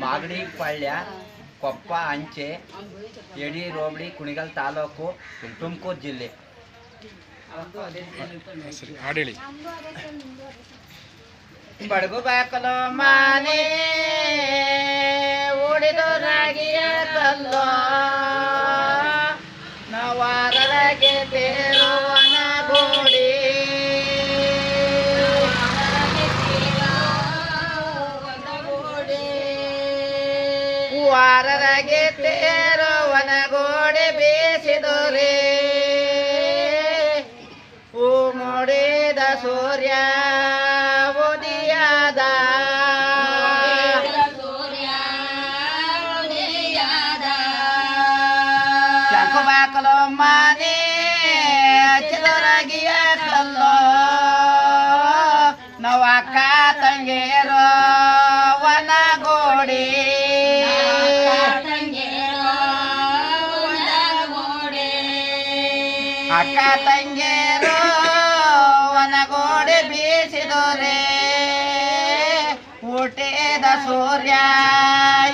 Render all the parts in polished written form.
ಮಾಗಡಿ ಪಾಳ್ಯ ಕೊಪ್ಪ ಅಂಚೆ ಯಡಿ ರೋಬಳಿ ಕುಣಿಗಲ್ ತಾಲೂಕು ತುಮಕೂರು ಜಿಲ್ಲೆ. ಬಡಗು ಬಾಕಲು ಮಾನೆ ಓಡಿದು ರಾಗಿಯ ಕಲ್ಲೋ ನವಾರಗೆ ಬೇರುವನ ಗೋಡಿ ವಾರರಗೆ ತೇರುವನ ಗೋಡೆ ಬೇಸಿದೊರೆ ಓ ಮೂಡಿದ ಸೂರ್ಯ ಉದಿಯಾದ ಚಂಕು ಬಾಕಲು ಮಾನೆ ಚಿದರಗಿಯ ಕಲ್ಲೋ ನವಕ್ಕ ತಂಗೇರೋ ವನಗೋಡಿ ಅಕ್ಕ ತಂಗೇರೋ ವನಗೋಡೆ ಬೀಸಿದೊರೆ ಹುಟ್ಟಿದ ಸೂರ್ಯ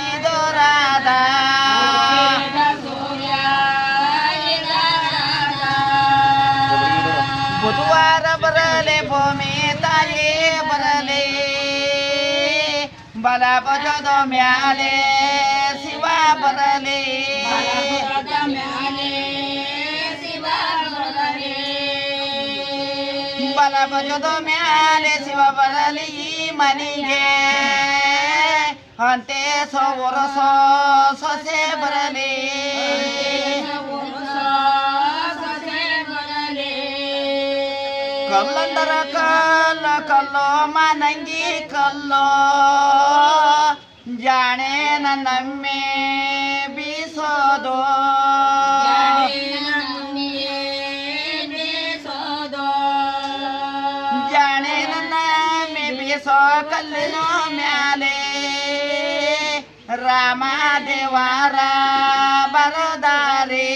ಇದುರಾದ ಬುಧವಾರ ಬರಲೆ ಭೂಮಿ ತಾಯಿ ಬರಲೆ ಬಲ ಬಜದ ಮ್ಯಾಲೆ ಶಿವ ಬರಲೆ ಬಲ ಬಜದ ಮ್ಯಾಲೆ ಶಿವ ಬರಲಿ ಈ ಮನಿಗೆ ಅಂತೆ ವರ್ಷ ಸೊಸೆ ಬರಲಿ ಕಲ್ಲಂದರ ಕಲ್ಲ ಕಲ್ಲೋ ಮನಂಗಿ ಕಲ್ಲೋ ಜಾಣೆ ನನ್ನಮ್ಮೆ ಬೀಸೋದು ಜಾಣೆ ನನ್ನಮ್ಮೆ ಬೀಸೋ ಕಲ್ಲಿನ ಮ್ಯಾಲೆ ರಾಮ ದೇವಾರ ಬರದಾರೆ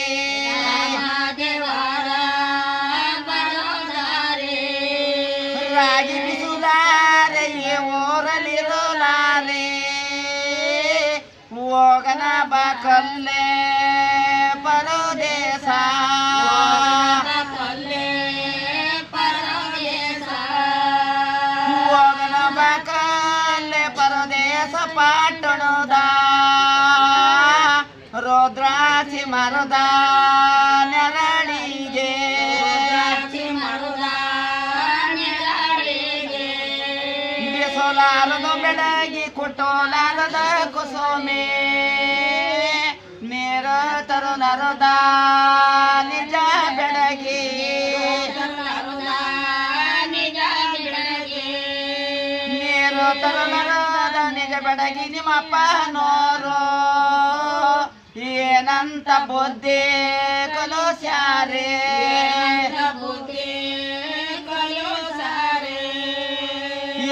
ರಾಗಿ ಬಿಸುಲಾರೆ ಊರಲಿರುಲಾರೆ ಹೋಗನ ಬಕಲ್ಲೆ ಪರದೇಶ ಹೋಗನ ಬಕಲ್ಲೆ ಪರದೇಶ ಪಾಟಣದ ರುದ್ರಾಕ್ಷಿ ಮರದ ನೆರಳಿಗೆ ಬಿಸೋಲಾರದು ಬೆಳಗಿ ಕುಟೋಲಾರದ ಕುಸುಮೆ ನೇರ ತರುಣರದ ನಿಜ ಬೆಳಗಿ ನೇರು ತರುಣರದ ನಿಜ ಬೆಳಗಿ ನಿಮ್ಮಪ್ಪ ನೋರು ಏನಂತ ಬುದ್ಧಿ ಕಲುಸ್ಯಾರೆ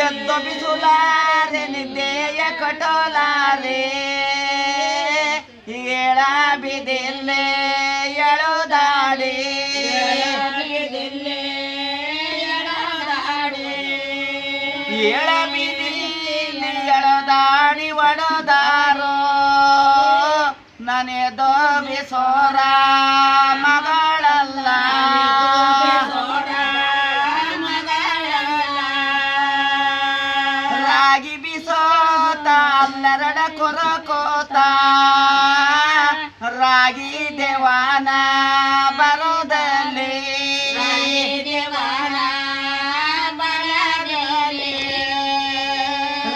ಎದ್ದು ಬಿಸುಲಾರೆ ನಿದ್ದೆಯ ಕಟೋಲಾರೆ ಏಳ ಬಿದಿಲ್ಲೆ ಎಳುದಾಡಿ ಏಳ ಬಿದಿಲ್ಲೆ ಎಳುದಾಡಿ ಒಡದಾರೋ ನನೆದೋ ಬಿಸೋರ ಮಗಳಲ್ಲ ರಾಗಿ ಬಿಸೋತ ಅಲ್ಲರಡ ಕೊರಕೋತ ರಾಗಿ ದೇವಾನ ಬರೋದಲ್ಲಿ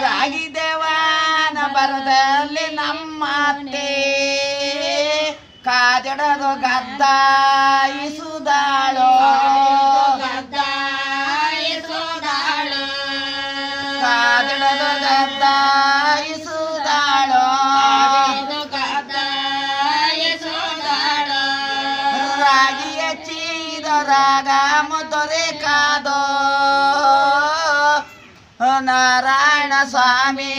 ರಾಗಿ ದೇವಾನ ಬರದಲ್ಲಿ ನಮ್ಮತ್ತೆ ಕಾದಡದು ಗದ್ದ ಇಸುದಾಳೋ ಕಾದಡದು ಗದ್ದ ಇಸುದಾಳೋ ರಾಗಿ ಹಚ್ಚಿದ ರಾಗ ಮುತೊರೆ ಕಾದೋ ನಾರಾಯಣ ಸ್ವಾಮಿ